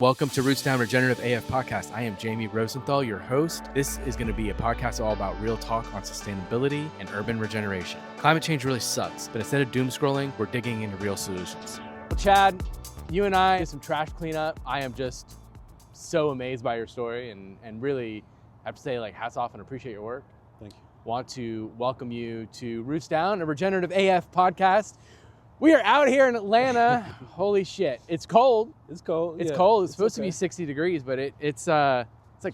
Welcome to Roots Down Regenerative AF Podcast. I am Jamie Rosenthal, your host. This is going to be a podcast all about real talk on sustainability and urban regeneration. Climate change really sucks, but instead of doom scrolling, we're digging into real solutions. Chad, you and I did some trash cleanup. I am just so amazed by your story and really have to say, hats off and appreciate your work. Thank you. Want to welcome you to Roots Down, a Regenerative AF podcast. We are out here in Atlanta. Holy shit. It's cold. It's cold. It's cold. It's supposed to be 60 degrees, but it's like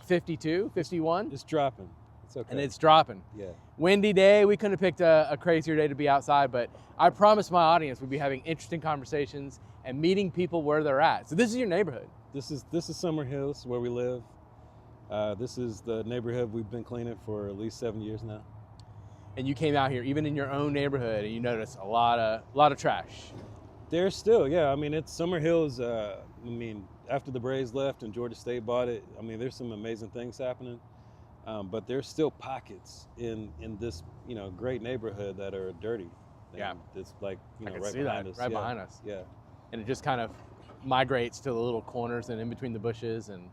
52, 51. It's dropping. It's okay. And it's dropping. Yeah. Windy day. We couldn't have picked a crazier day to be outside, but I promised my audience we'd be having interesting conversations and meeting people where they're at. So this is your neighborhood. This is Summer Hills, where we live. This is the neighborhood we've been cleaning for at least 7 years now. And you came out here, even in your own neighborhood, and you noticed a lot of trash. There's still, yeah. I mean, it's Summer Hills. After the Braves left and Georgia State bought it, there's some amazing things happening. But there's still pockets in this, great neighborhood that are dirty. Yeah. It's like, I can right see behind that, us. right behind us. Yeah. And it just kind of migrates to the little corners and in between the bushes and.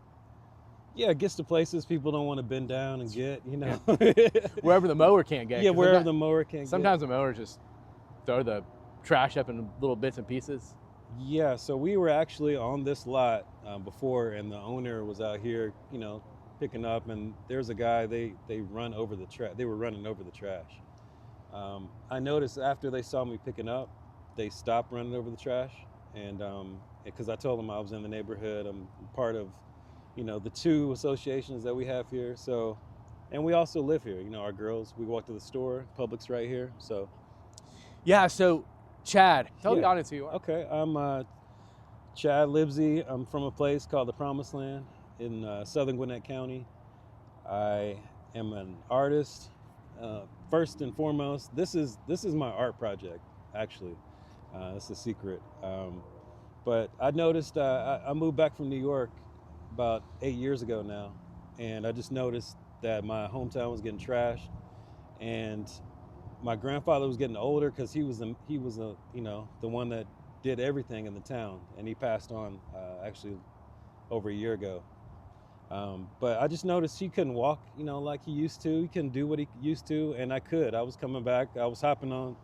Yeah, it gets to places people don't want to bend down and get, Yeah. Wherever the mower can't get. Yeah, wherever the mower can't get. Sometimes the mowers just throw the trash up in little bits and pieces. Yeah, so we were actually on this lot before, and the owner was out here, picking up, and there's a guy, they run over the trash. They were running over the trash. I noticed after they saw me picking up, they stopped running over the trash, and because I told them I was in the neighborhood, I'm part of the two associations that we have here. So, and we also live here. Our girls, we walk to the store, Publix right here. So, yeah. So, Chad, tell the audience who you are. Okay, I'm Chad Libsey. I'm from a place called the Promised Land in southern Gwinnett County. I am an artist. First and foremost, this is my art project. Actually, it's a secret. But I noticed I moved back from New York about 8 years ago now, and I just noticed that my hometown was getting trashed, and my grandfather was getting older because he was the one that did everything in the town, and he passed on actually over a year ago. But I just noticed he couldn't walk, like he used to. He couldn't do what he used to, and I could. I was coming back. I was hopping on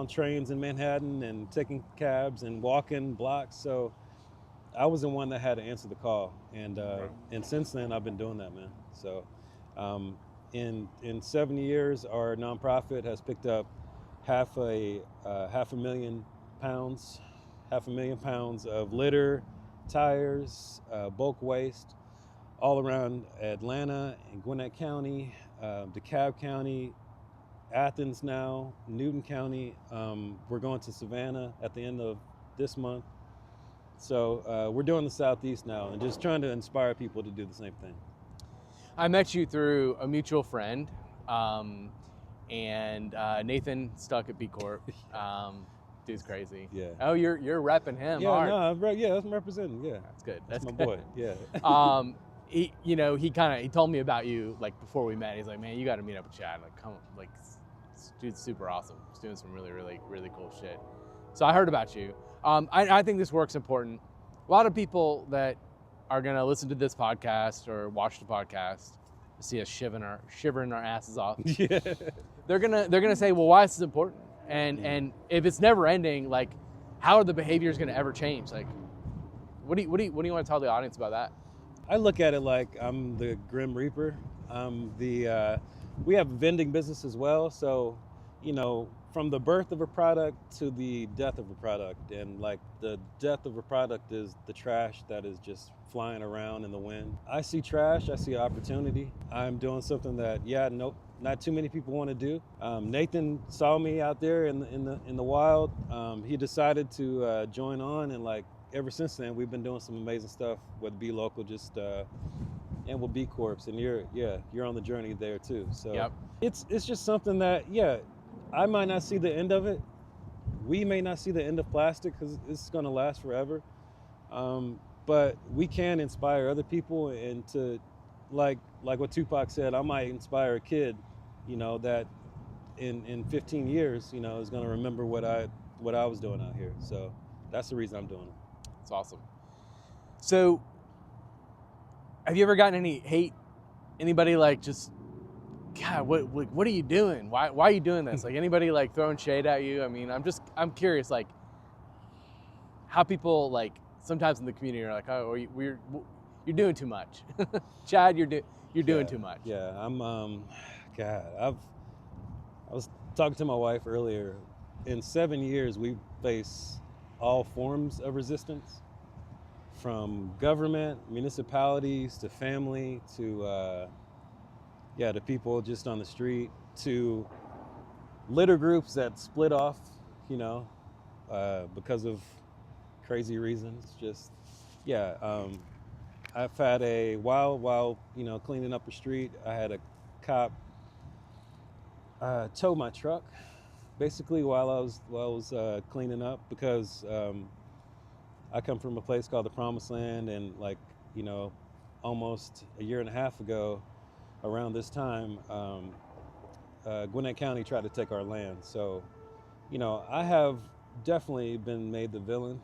trains in Manhattan and taking cabs and walking blocks. So I was the one that had to answer the call, and since then I've been doing that, man. So, in 7 years, our nonprofit has picked up half a million pounds of litter, tires, bulk waste, all around Atlanta and Gwinnett County, DeKalb County, Athens now, Newton County. We're going to Savannah at the end of this month. So we're doing the Southeast now and just trying to inspire people to do the same thing. I met you through a mutual friend, and Nathan stuck at B Corp. Dude's crazy. Yeah. Oh, you're repping him. Yeah, hard. I'm representing. Yeah. That's good. That's my good. boy. Yeah. He told me about you before we met. He's like, man, you got to meet up with Chad. This dude's super awesome. He's doing some really, really, really cool shit. So I heard about you. I think this work's important. A lot of people that are going to listen to this podcast or watch the podcast see us shivering our asses off. Yeah. They're gonna say, well, why is this important? And if it's never ending, how are the behaviors going to ever change? What do you want to tell the audience about that? I look at it like I'm the Grim Reaper. We have a vending business as well, so from the birth of a product to the death of a product, and the death of a product is the trash that is just flying around in the wind. I see trash, I see opportunity. I'm doing something that not too many people want to do. Nathan saw me out there in the wild. He decided to join on, and ever since then we've been doing some amazing stuff with Be Local, and with B Corps, and you're on the journey there too. So yep. It's just something that I might not see the end of it. We may not see the end of plastic because it's going to last forever. But we can inspire other people, and to like what Tupac said, I might inspire a kid, that in 15 years, is going to remember what I was doing out here. So that's the reason I'm doing it. It's awesome. So, have you ever gotten any hate? Anybody like just, God, what are you doing? Why are you doing this? Like anybody like throwing shade at you? I mean, I'm curious, like how people like sometimes in the community are like, oh, you're doing too much. Chad, you're doing too much. Yeah, I was talking to my wife earlier. In 7 years, we face all forms of resistance, from government, municipalities, to family, to to people just on the street, to litter groups that split off, because of crazy reasons. Just, I've had while cleaning up the street, I had a cop tow my truck, basically while I was cleaning up, because I come from a place called the Promised Land, and almost a year and a half ago, around this time, Gwinnett County tried to take our land. So, I have definitely been made the villain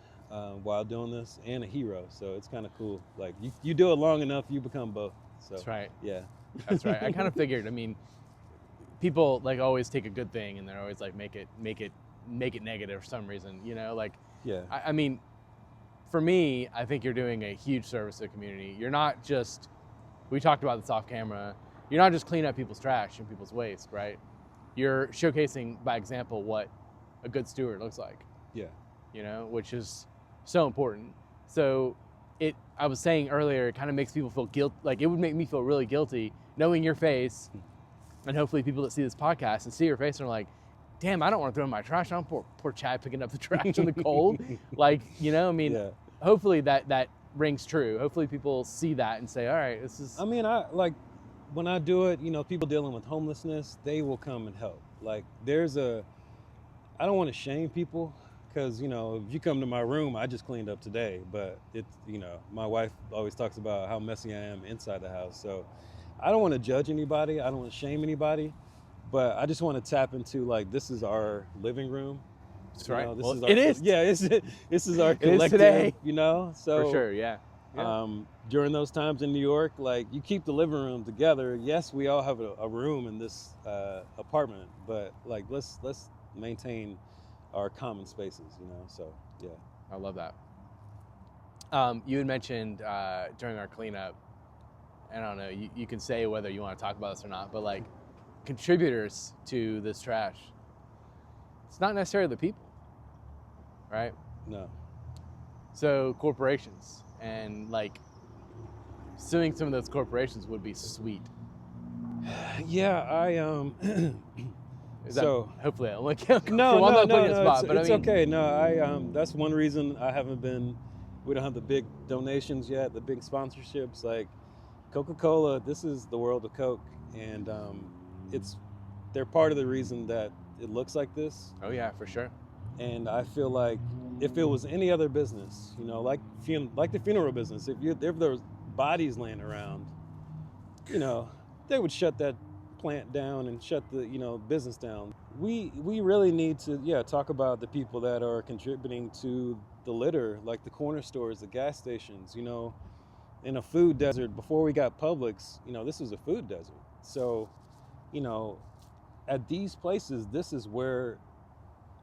while doing this, and a hero. So it's kind of cool. Like you do it long enough, you become both. So that's right. Yeah, that's right. I kind of figured. I mean, people like always take a good thing and they're always like make it negative for some reason. Yeah. I mean, for me, I think you're doing a huge service to the community. You're not just, we talked about this off camera, you're not just cleaning up people's trash and people's waste, right? You're showcasing by example what a good steward looks like. Yeah. Which is so important. So I was saying earlier, it kind of makes people feel guilt. Like it would make me feel really guilty knowing your face, and hopefully people that see this podcast and see your face and are like, damn, I don't want to throw my trash on. Poor Chad picking up the trash in the cold. Hopefully that rings true. Hopefully people see that and say, all right, this is... I mean, when I do it, people dealing with homelessness, they will come and help. Like I don't want to shame people, because, if you come to my room, I just cleaned up today, but it's, my wife always talks about how messy I am inside the house. So I don't want to judge anybody. I don't want to shame anybody, but I just want to tap into, like, this is our living room. That's right. It is. Yeah, this is our collective, it is today. So for sure, yeah. During those times in New York, like, you keep the living room together. Yes, we all have a room in this apartment, but like, let's maintain our common spaces, so yeah. I love that. You had mentioned during our cleanup, I don't know, you can say whether you want to talk about this or not, but like contributors to this trash, it's not necessarily the people, right? No. So corporations, and like suing some of those corporations would be sweet. Yeah, hopefully I won't no, but it's okay. No, that's one reason we don't have the big donations yet, the big sponsorships. Like Coca-Cola, this is the world of Coke, and they're part of the reason that it looks like this. Oh yeah, for sure. And I feel like if it was any other business, like the funeral business, if there was bodies laying around, they would shut that plant down and shut the business down. We really need to talk about the people that are contributing to the litter, like the corner stores, the gas stations. In a food desert, before we got Publix, this was a food desert. So at these places, this is where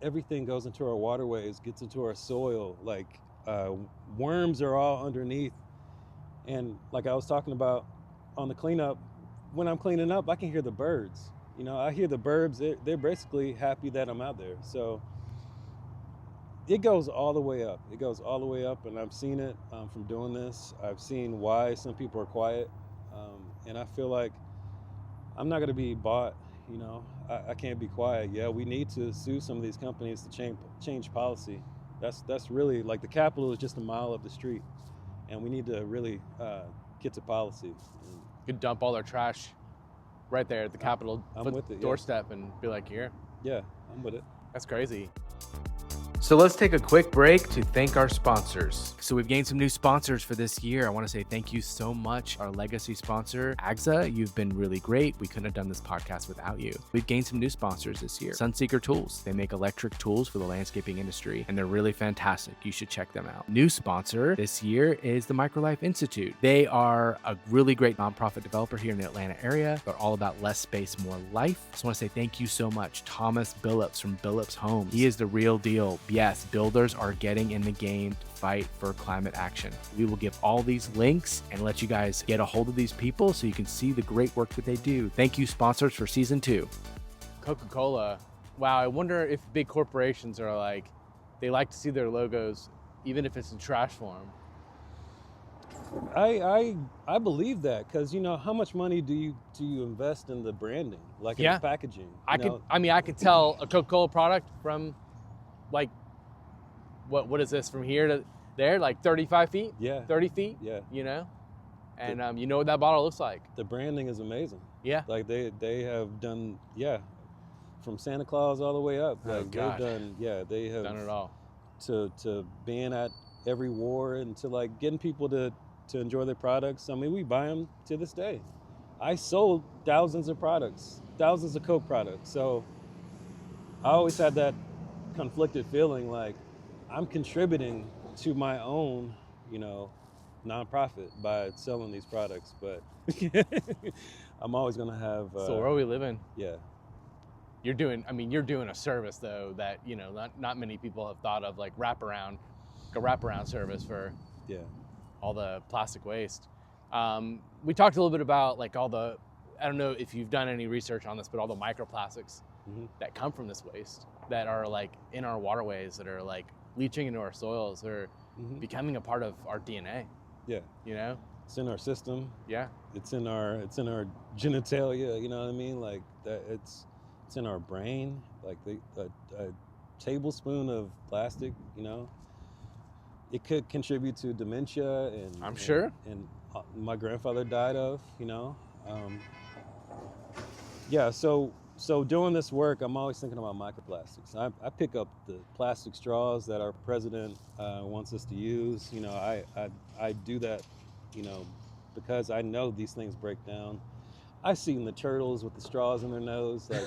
everything goes into our waterways, gets into our soil. Like worms are all underneath, and like I was talking about on the cleanup, when I'm cleaning up, I can hear the birds. I hear the birds. They're basically happy that I'm out there. So it goes all the way up. It goes all the way up, and I've seen it from doing this. I've seen why some people are quiet, and I feel like I'm not going to be bought. I can't be quiet. Yeah, we need to sue some of these companies to change policy. That's really, like, the Capitol is just a mile up the street, and we need to really get to policy. You could dump all their trash right there at the Capitol I'm with it, doorstep and be like, here. Yeah, I'm with it. That's crazy. So let's take a quick break to thank our sponsors. So we've gained some new sponsors for this year. I want to say thank you so much. Our legacy sponsor, AGSA, you've been really great. We couldn't have done this podcast without you. We've gained some new sponsors this year. Sunseeker Tools. They make electric tools for the landscaping industry, and they're really fantastic. You should check them out. New sponsor this year is the Microlife Institute. They are a really great nonprofit developer here in the Atlanta area. They're all about less space, more life. I just want to say thank you so much. Thomas Billups from Billups Homes. He is the real deal. Yes, builders are getting in the game to fight for climate action. We will give all these links and let you guys get a hold of these people so you can see the great work that they do. Thank you, sponsors, for season 2. Coca-Cola. Wow, I wonder if big corporations are like, they like to see their logos, even if it's in trash form. I believe that, because how much money do you invest in the branding, like in the packaging? I could tell a Coca-Cola product from like, what is this, from here to there, like 35 feet? Yeah. 30 feet? Yeah. And you know what that bottle looks like. The branding is amazing. Yeah. Like they have done, from Santa Claus all the way up. Like God. They have done it all. To being at every war and to like getting people to enjoy their products. I mean, we buy them to this day. I sold thousands of products, thousands of Coke products. So I always had that conflicted feeling like I'm contributing to my own, nonprofit by selling these products, but I'm always gonna have. So where are we living? Yeah. You're doing a service though that not many people have thought of, like a wraparound service for all the plastic waste. We talked a little bit about like all the, I don't know if you've done any research on this, but all the microplastics that come from this waste that are like in our waterways, that are like leaching into our soils, they're becoming a part of our DNA. Yeah. It's in our system. Yeah. It's in our genitalia, you know what I mean? Like that, it's in our brain. Like a tablespoon of plastic, it could contribute to dementia, and I'm sure. And my grandfather died of, So doing this work, I'm always thinking about microplastics. I pick up the plastic straws that our president wants us to use. I do that, because I know these things break down. I've seen the turtles with the straws in their nose, like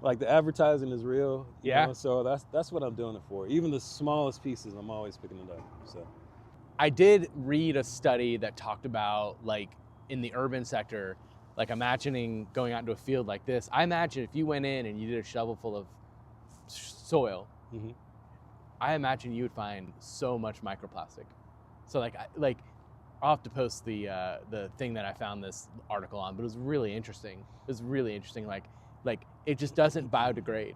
like the advertising is real. So that's what I'm doing it for. Even the smallest pieces, I'm always picking it up. So I did read a study that talked about, like, in the urban sector, like imagining going out into a field like this. I imagine if you went in and you did a shovel full of soil, I imagine you would find so much microplastic. So I'll have to post the thing that I found this article on, but it was really interesting. Like it just doesn't biodegrade.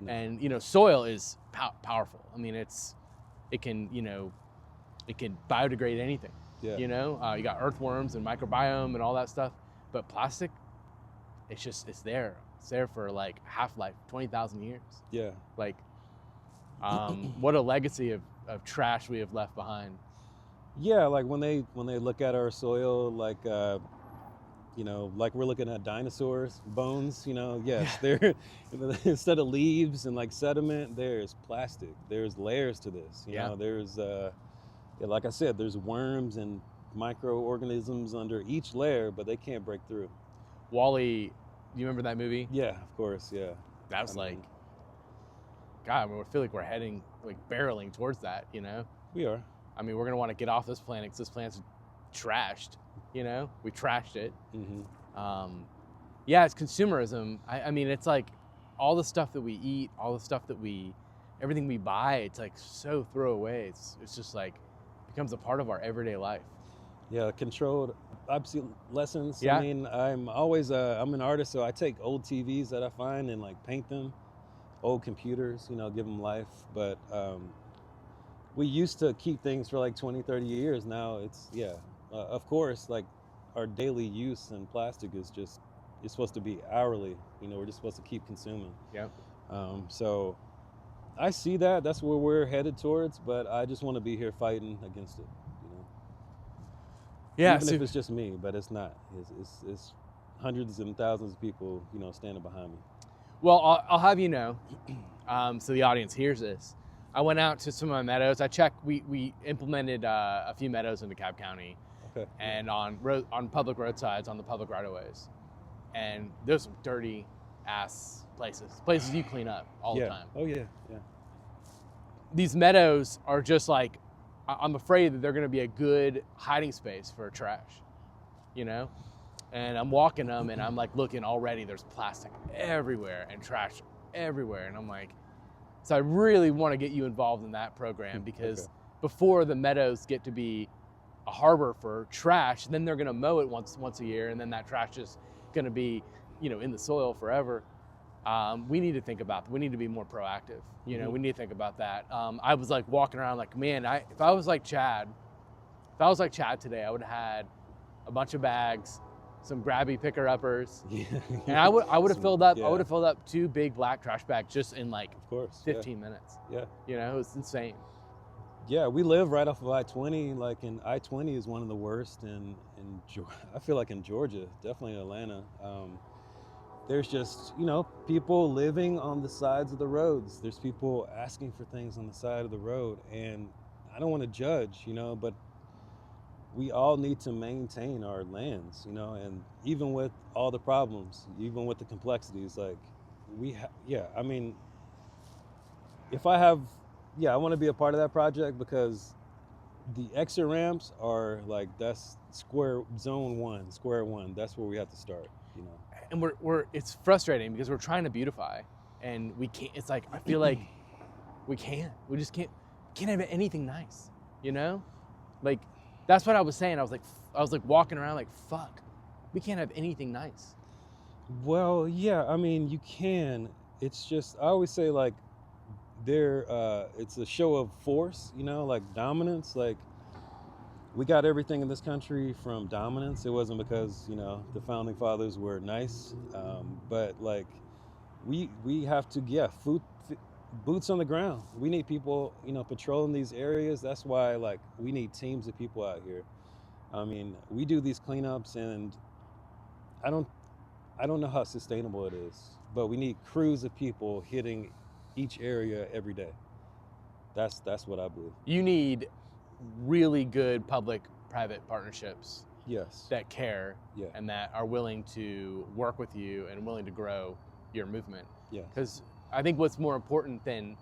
No. And soil is powerful. I mean, it can biodegrade anything. Yeah. You got earthworms and microbiome and all that stuff. But plastic, it's there. It's there for like half-life, 20,000 years. Yeah. Like, what a legacy of trash we have left behind. Yeah, like when they look at our soil, like like we're looking at dinosaurs' bones. Yes, they're instead of leaves and like sediment, there's plastic. There's layers to this. There's like I said, there's worms and microorganisms under each layer, but they can't break through. WALL-E, you remember that movie? Yeah, of course, yeah. That was God, I feel like we're heading, like barreling towards that, We are. I mean, we're gonna want to get off this planet because this planet's trashed, we trashed it. It's consumerism. I mean, it's like all the stuff that we eat, all the stuff that everything we buy, it's like so throwaway. It's just like becomes a part of our everyday life. Yeah, controlled obsolescence. Yeah. I mean, I'm always I'm an artist, so I take old TVs that I find and like paint them, old computers, give them life. But we used to keep things for like 20, 30 years. Now it's of course, like our daily use in plastic is just, it's supposed to be hourly. We're just supposed to keep consuming. Yeah. So I see that. That's where we're headed towards. But I just want to be here fighting against it. Yeah, even if it's just me, but it's not. It's hundreds and thousands of people, standing behind me. Well, I'll have you know, so the audience hears this. I went out to some of my meadows. I checked. We implemented a few meadows in DeKalb County, Okay. and on public roadsides, on the public right-of-ways, and there's some dirty ass places you clean up all the time. Oh yeah. These meadows are just like, I'm afraid that they're going to be a good hiding space for trash, you know? And I'm walking them and I'm like looking already, there's plastic everywhere and trash everywhere. And I'm like, so I really want to get you involved in that program, because before the meadows get to be a harbor for trash, then they're going to mow it once a year, and then that trash is going to be, in the soil forever. We need to think about that. We need to be more proactive. We need to think about that. I was like walking around like, man, if I was like Chad today, I would have had a bunch of bags, some grabby picker-uppers, and I would have filled up. I would have filled up 2 big black trash bags just in like 15 minutes. Yeah, it was insane. Yeah, we live right off of I-20. Like, and I-20 is one of the worst in I feel like in Georgia, definitely Atlanta. There's just, people living on the sides of the roads. There's people asking for things on the side of the road. And I don't want to judge, but we all need to maintain our lands, and even with all the problems, even with the complexities, like if I have, I want to be a part of that project, because the exit ramps are like, that's square one. That's where we have to start, And it's frustrating because we're trying to beautify and we can't. It's like, I feel like we just can't have anything nice, like that's what I was saying. I was like walking around like, fuck, we can't have anything nice. Well, yeah, you can. It's just, I always say, like, it's a show of force, like dominance. Like, we got everything in this country from dominance. It wasn't because, the founding fathers were nice, but like we have to, boots on the ground. We need people, patrolling these areas. That's why, like, we need teams of people out here. We do these cleanups, and I don't know how sustainable it is, but we need crews of people hitting each area every day. That's what I believe. You need really good public-private partnerships. Yes. That care, and that are willing to work with you and willing to grow your movement. Yeah. Because I think what's more important than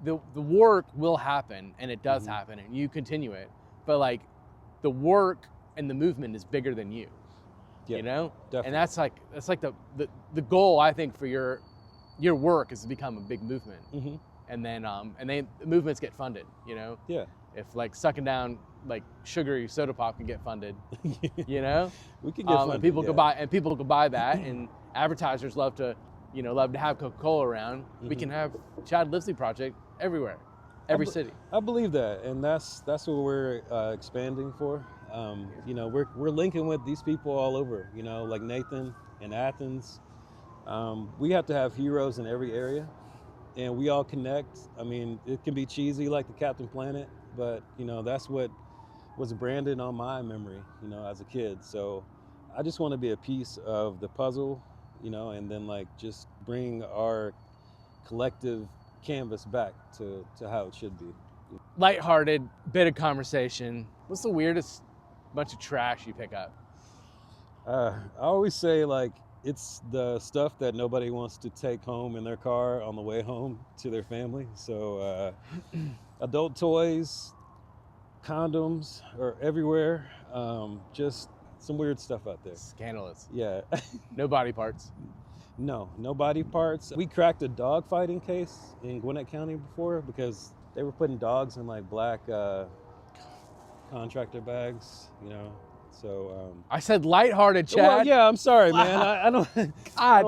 the work will happen, and it does happen, and you continue it. But like, the work and the movement is bigger than you. Definitely. And that's like the goal, I think, for your work is to become a big movement. And then the movements get funded. Yeah. If like sucking down like sugary soda pop can get funded, we can get funded. And people could buy that, and advertisers love to have Coca-Cola around. We can have Chad Livesey Project everywhere, every city. I believe that, and that's what we're expanding for. We're linking with these people all over. Like Nathan in Athens. We have to have heroes in every area, and we all connect. It can be cheesy like the Captain Planet, but that's what was branded on my memory, as a kid. So I just want to be a piece of the puzzle, and then like just bring our collective canvas back to how it should be. Lighthearted bit of conversation. What's the weirdest bunch of trash you pick up? I always say, like, it's the stuff that nobody wants to take home in their car on the way home to their family. So adult toys, condoms are everywhere. Just some weird stuff out there. Scandalous. Yeah. No body parts. No body parts. We cracked a dog fighting case in Gwinnett County before, because they were putting dogs in like black contractor bags, So I said lighthearted, Chad. Well, yeah, I'm sorry, man. I don't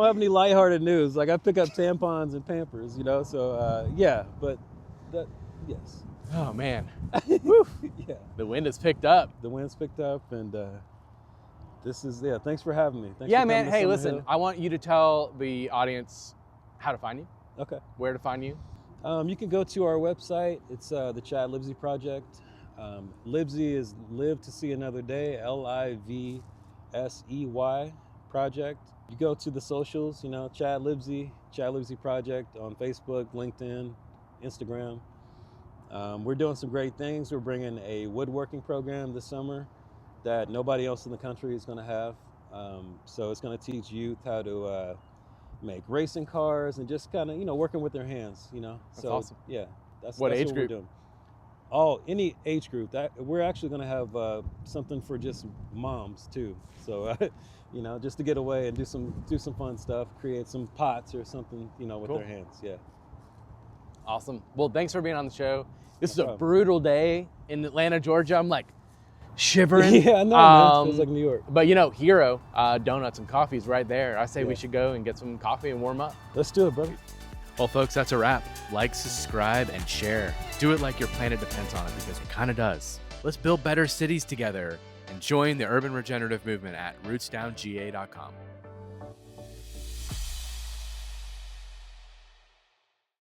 have any lighthearted news. Like, I pick up tampons and Pampers, So but that, yes. Oh man. Woo. Yeah. The wind has picked up. The wind's picked up, and this is Thanks for having me. Thanks yeah, for man. Hey, Summer listen. Hill. I want you to tell the audience how to find you. Okay. Where to find you. You can go to our website. It's the Chad Livesey Project. Livesey is Live to See Another Day, Livsey Project. You go to the socials, Chad Livesey Project on Facebook, LinkedIn, Instagram. We're doing some great things. We're bringing a woodworking program this summer that nobody else in the country is going to have. So it's going to teach youth how to make racing cars and just kind of, working with their hands, That's So, awesome. yeah, that's What age what group? we're doing. Oh, any age group. That we're actually going to have something for just moms too. So, just to get away and do some fun stuff, create some pots or something, with Cool. their hands. Yeah. Awesome. Well, thanks for being on the show. This is No a problem. brutal day in Atlanta, Georgia. I'm like shivering. Yeah, I know, man. It feels like New York. But Hero Donuts and Coffee is right there. I say we Yeah. should go and get some coffee and warm up. Let's do it, brother. Well, folks, that's a wrap. Like, subscribe, and share. Do it like your planet depends on it, because it kind of does. Let's build better cities together and join the urban regenerative movement at rootsdownga.com.